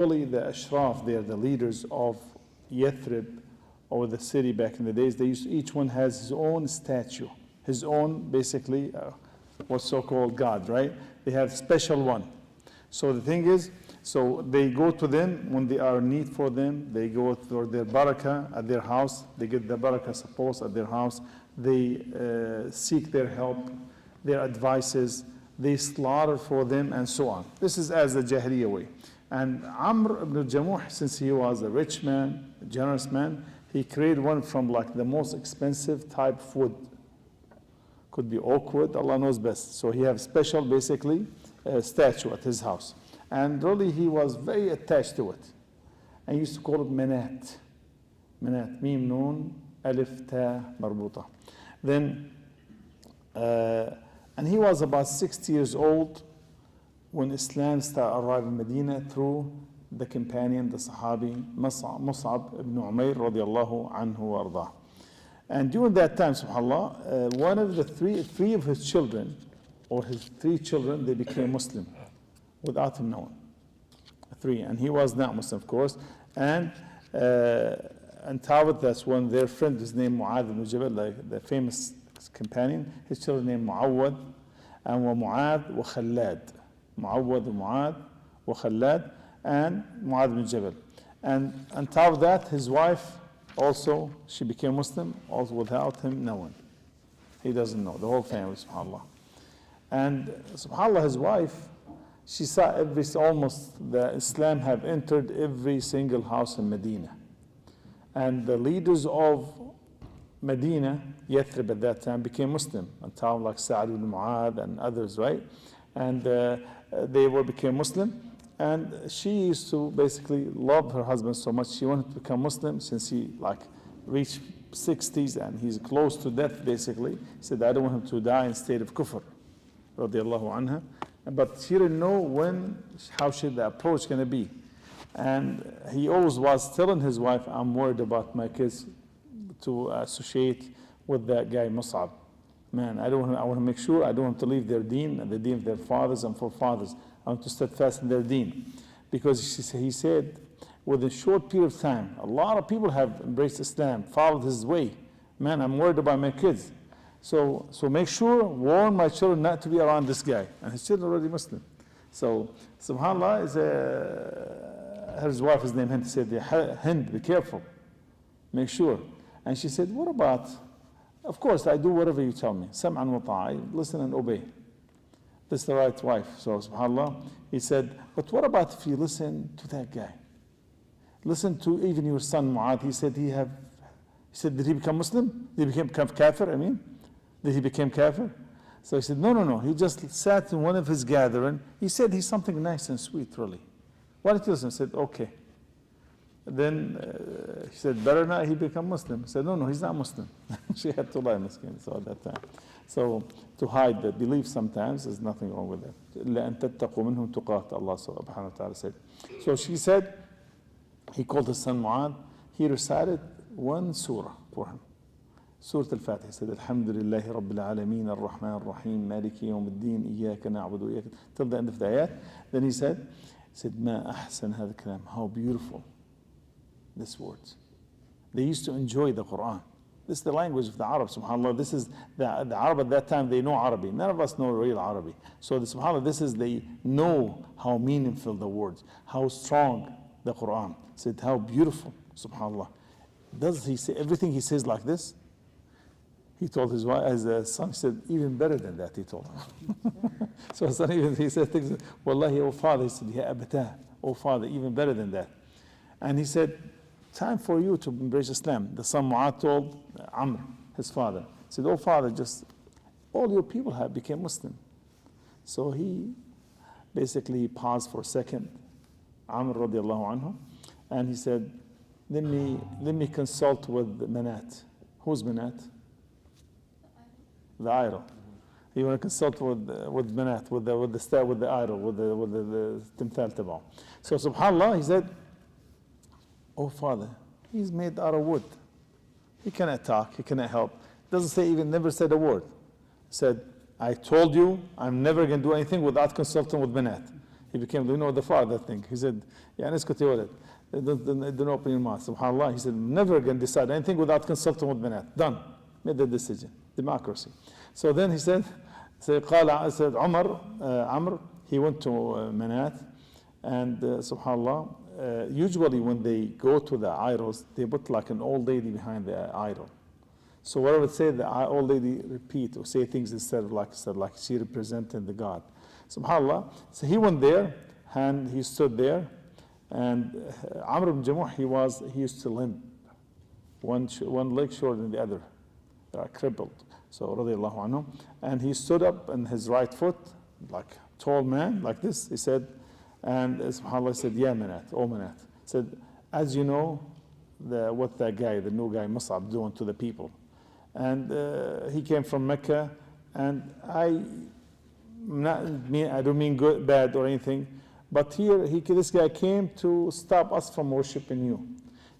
Only the ashraf, they are the leaders of Yathrib, or the city back in the days. They used to, each one has his own statue, his own basically what's so-called God, right? They have special one. So the thing is, so they go to them when they are in need for them. They go for their barakah at their house. They get the barakah suppose at their house. They seek their help, their advices. They slaughter for them and so on. This is as the Jahiliyyah way. And Amr ibn Jamuh, since he was a rich man, a generous man, he created one from like the most expensive type of wood. Could be oak wood, Allah knows best. So he has special, basically, statue at his house. And really he was very attached to it. And he used to call it Manat. Manat, Mim Noon, Alif Ta Marbuta. Then, and he was about 60 years old when Islam started arriving in Medina through the companion, the Sahabi, Mus'ab ibn Umair radiallahu anhu wa ardah. And during that time, subhanAllah, one of the three of his children, or his three children, they became Muslim without him knowing. Three, and he was not Muslim, of course. And Tawad, that's one, their friend is named Mu'adh ibn Jabal, the famous companion. His children named Mu'awwad, and wa Mu'adh wa Khallad. Mu'awwad wa Mu'adh wa Khallad, and Mu'adh ibn Jabal. And on top of that, his wife also, she became Muslim, also without him knowing. He doesn't know, the whole family, subhanAllah. And subhanAllah, his wife, she saw almost the Islam have entered every single house in Medina. And the leaders of Medina, Yathrib at that time, became Muslim. On top like Sa'd ibn Mu'adh and others, right? And they became Muslim. And she used to basically love her husband so much. She wanted to become Muslim since he reached 60s and he's close to death basically. He said, I don't want him to die in state of kufr, radiallahu anha. But she didn't know how should the approach going to be. And he always was telling his wife, I'm worried about my kids to associate with that guy Mus'ab. Man, I want to make sure I don't want to leave their deen and the deen of their fathers and forefathers. I want to steadfast in their deen. Because he said, within a short period of time, a lot of people have embraced Islam, followed his way. Man, I'm worried about my kids. So make sure, warn my children not to be around this guy. And his children are already Muslim. So, subhanAllah, his wife is named Hind. He said, Hind, be careful. Make sure. And she said, what about, of course, I do whatever you tell me. Sam'an wa ta'a, listen and obey. This is the right wife. So, subhanAllah, he said, but what about if you listen to that guy? Listen to even your son Mu'adh. He said, did he become Muslim? Did he become kafir, Did he become kafir? So he said, no. He just sat in one of his gathering. He said he's something nice and sweet, really. Why did you listen? He said, okay. Then he said, better not he become Muslim. He said, no, he's not Muslim. She had to lie, miskin, so at that time. So to hide the belief sometimes, there's nothing wrong with that. إِلَّا أَن تَتَّقُوا مِنْهُمْ تُقَاتَ, Allah subhanahu wa ta'ala said. So she said, he called his son Mu'adh. He recited one surah for him. Surah Al-Fatiha. He said, Alhamdulillahi Rabbil Alameen, Ar-Rahman Ar-Rahim, Maliki Yawm Ad-Din, Iyaka na'budu wa iyaka, till the end of the ayat. Then he said, Ma ahsan hadha kalam, how beautiful these words. They used to enjoy the Quran. This is the language of the Arab, subhanAllah. This is the Arab at that time, they know Arabic. None of us know real Arabic. So subhanAllah, they know how meaningful the words, how strong the Quran. Said, how beautiful, subhanAllah. Does he say everything he says like this? He told his wife, as a son, he said, even better than that, he told him. So his son, he said things, Wallahi, oh father, he said, Ya abata, oh father, even better than that. And he said, time for you to embrace Islam. The son Mu'adh told Amr, his father, he said, oh father, just all your people have become Muslim. So he basically paused for a second, Amr radiallahu anhu, and he said, let me consult with Manat. Who's Manat? The idol. You want to consult with Manat, with the idol, with the timthal tabao. So subhanAllah, he said, oh father, he's made out of wood. He cannot talk, he cannot help. Doesn't say, even never said a word. He said, I told you I'm never going to do anything without consulting with Manat. He became, the father thing. He said, يعني اسكت يا ولد. Don't open your mouth. SubhanAllah. He said, never again decide anything without consulting with Manat. Done. Made the decision. Democracy. So then he said, Amr, he went to Manat, and SubhanAllah, usually when they go to the idols, they put like an old lady behind the idol. So whatever it say, the old lady repeat or say things instead of like she represented the God. SubhanAllah. So he went there and he stood there, and Amr ibn Jamuh, he used to limp, one leg shorter than the other, crippled. So radiallahu anhu, and he stood up on his right foot, like tall man, like this. He said, and SubhanAllah said, "Ya Manat, oh Manat." Said, as you know, what that guy, the new guy Mus'ab, doing to the people, and he came from Mecca, and I don't mean good, bad or anything, but this guy came to stop us from worshiping you.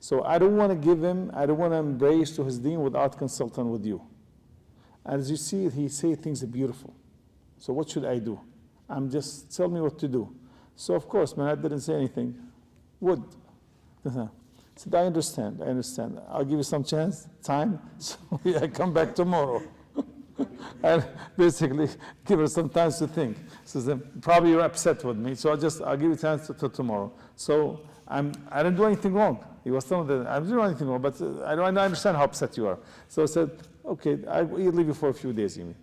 So I don't want to embrace to his deen without consulting with you. As you see, he say things are beautiful. So what should I do? Tell me what to do. So of course, Manat didn't say anything. Would. Said, I understand. I'll give you some time. So I come back tomorrow. And basically give her some time to think. So probably you're upset with me, so I'll give you time till tomorrow. So I didn't do anything wrong. He was telling them, I didn't do anything wrong, but I understand how upset you are. So I said, okay, I'll leave you for a few days, you mean.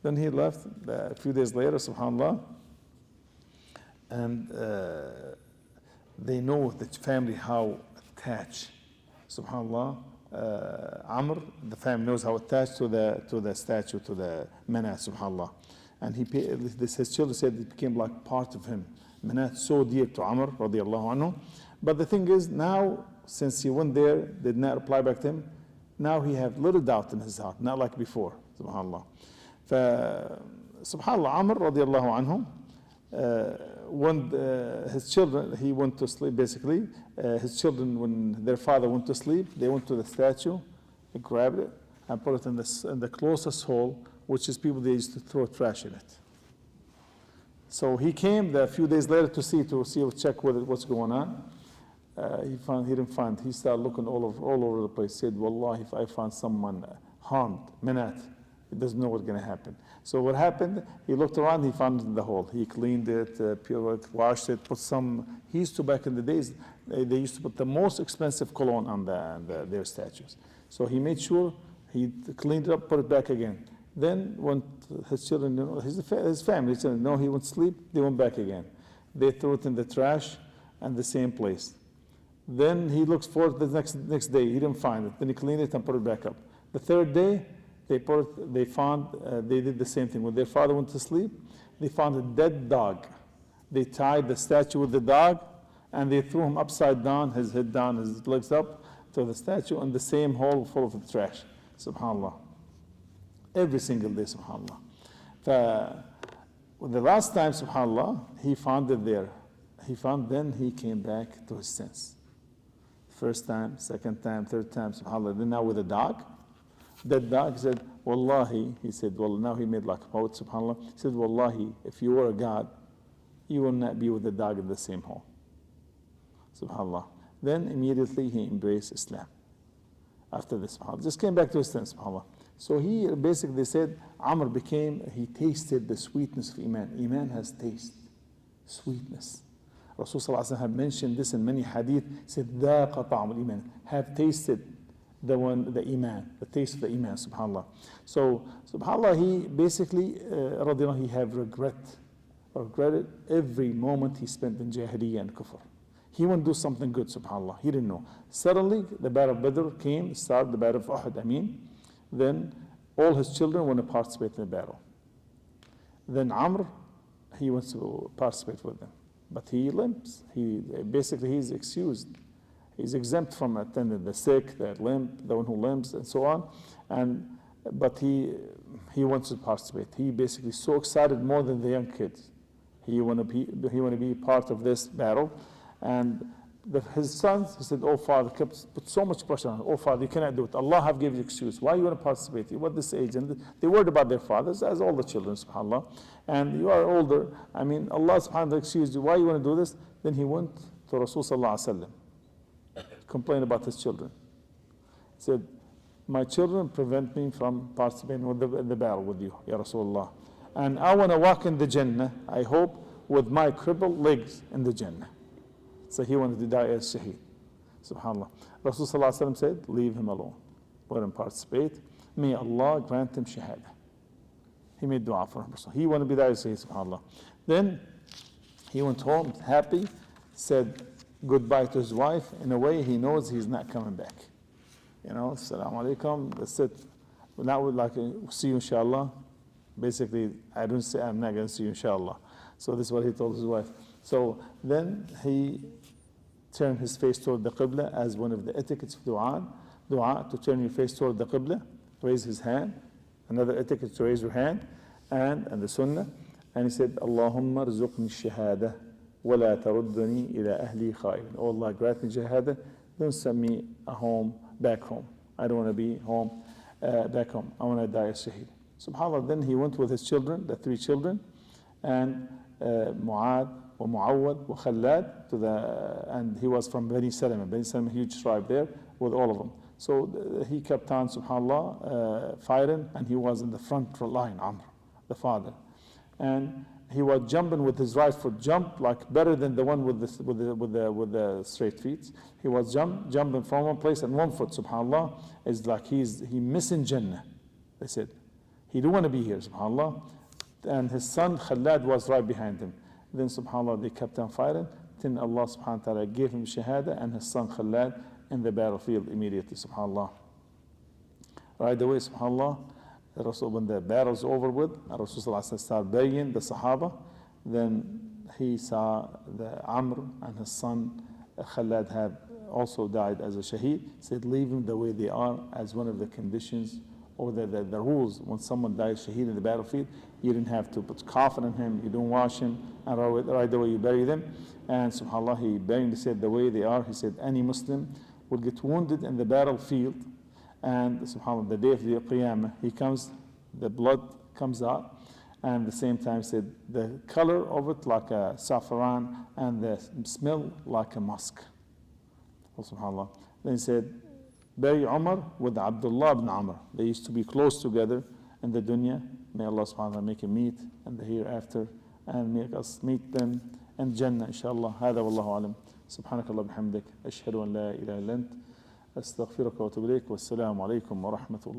Then he left a few days later, SubhanAllah, and they know the family how attached, SubhanAllah, Amr, the family knows how attached to the statue, to the Manat, SubhanAllah. And his children said it became like part of him. Manat so dear to Amr, radiallahu anhu. But the thing is, now, since he went there, did not reply back to him, now he have little doubt in his heart, not like before, SubhanAllah. SubhanAllah, Amr, radiallahu anhu, when his children, he went to sleep basically, his children, when their father went to sleep, they went to the statue, they grabbed it, and put it in the closest hole, which is people, they used to throw trash in it. So he came a few days later to check what's going on. He didn't find. He started looking all over the place. He said, Wallahi, if I find someone harmed, Manat, he doesn't know what's going to happen. So what happened, he looked around, he found it in the hole. He cleaned it, washed it, put some, he used to, back in the days, they used to put the most expensive cologne on their statues. So he made sure he cleaned it up, put it back again. Then when his children, his family, his children, he went to sleep, they went back again. They threw it in the trash and the same place. Then he looks for it the next day, he didn't find it. Then he cleaned it and put it back up. The third day, they did the same thing. When their father went to sleep, they found a dead dog. They tied the statue with the dog, and they threw him upside down, his head down, his legs up, to the statue in the same hole full of the trash. SubhanAllah. Every single day, SubhanAllah. The last time, SubhanAllah, he found it there. Then he came back to his sense. First time, second time, third time, SubhanAllah. Then now with a dog. That dog said, Wallahi, he said, well, now he made like a poet, SubhanAllah. He said, Wallahi, if you were a God, you will not be with the dog in the same hole. SubhanAllah. Then immediately he embraced Islam. After this, SubhanAllah. Just came back to his sense, SubhanAllah. So he basically said, Amr he tasted the sweetness of Iman. Iman has taste, sweetness. Rasul Sallallahu Alaihi Wasallam have mentioned this in many hadith. He said, ذَاقَ طَعْمُ الْإِيمَانِ, have tasted the Iman, the taste of the Iman, SubhanAllah. So, SubhanAllah, he basically, he have regretted every moment he spent in Jahiliyyah and Kufr. He wouldn't do something good, SubhanAllah. He didn't know. Suddenly, the Battle of Badr came, started the Battle of Uhud, Then all his children want to participate in the battle. Then Amr, he wants to participate with them. But he limps. He's excused. He's exempt from attending the sick, the limp, the one who limps, and so on. But he wants to participate. He basically so excited more than the young kids. He want to be part of this battle. And his sons, he said, oh father, put so much pressure on him. Oh father, you cannot do it. Allah have given you excuse. Why you want to participate? You're at this age. And they worried about their fathers, as all the children, subhanAllah. And you are older. I mean, Allah subhanahu wa ta'ala excused you. Why you want to do this? Then he went to Rasul sallallahu alayhi wa sallam, complained about his children. He said, my children prevent me from participating with the battle with you, Ya Rasulullah. And I want to walk in the Jannah, I hope, with my crippled legs in the Jannah. So he wanted to die as shaheed. SubhanAllah. Rasul sallallahu alayhi wa sallam said, leave him alone. Let him participate. May Allah grant him shahada. He made dua for him. So he wanted to be there as shaheed, subhanAllah. Then he went home happy, said goodbye to his wife. In a way, he knows he's not coming back. You know, assalamu alaikum, that's it. Now we'd like to see you inshallah. Basically, I don't say I'm not going to see you inshallah. So this is what he told his wife. So then he turned his face toward the Qibla as one of the etiquettes of dua to turn your face toward the Qibla, raise his hand. Another etiquette to raise your hand, and the sunnah. And he said, Allahumma rzuqni shahada, wa la taruddani ila ahli kha'ibin. Oh Allah, grant me shahada, don't send me back home. I don't want to be back home. I want to die as shaheed. SubhanAllah, then he went with his children, the 3 children, and Mu'ad, wa Mu'awwad, wa Khallad, and he was from Bani Salama. Bani Salama, huge tribe there, with all of them. So he kept on, subhanAllah, fighting, and he was in the front line, Amr, the father. And he was jumping with his right foot, jump like better than the one with the straight feet. He was jumping from one place, and one foot, subhanAllah, is like he missing Jannah. They said, he don't want to be here, subhanAllah. And his son Khallad was right behind him. Then, subhanAllah, they kept on fighting. Then Allah subhanahu wa ta'ala gave him shahada, and his son Khallad in the battlefield immediately, subhanAllah. Right away, subhanAllah, when the battle's over with, Rasul started burying the Sahaba. Then he saw the Amr and his son Khallad had also died as a shaheed. Said, leave them the way they are, as one of the conditions or the rules. When someone dies shaheed in the battlefield, you didn't have to put coffin on him, you don't wash him, and right away you bury them. And subhanAllah, he buried, he said, the way they are. He said, any Muslim will get wounded in the battlefield, and subhanAllah, the day of the Qiyamah, he comes, the blood comes out, and at the same time said, the color of it like a saffron, and the smell like a musk. Oh, subhanAllah. Then he said, bury Umar with Abdullah ibn Amr. They used to be close together in the dunya. May Allah subhanahu wa ta'ala make him meet in the hereafter, and make us meet them in Jannah, inshallah. هذا والله أعلم. سبحانك الله بحمدك أشهد أن لا إله إلا أنت أستغفرك وأتوب إليك والسلام عليكم ورحمة الله.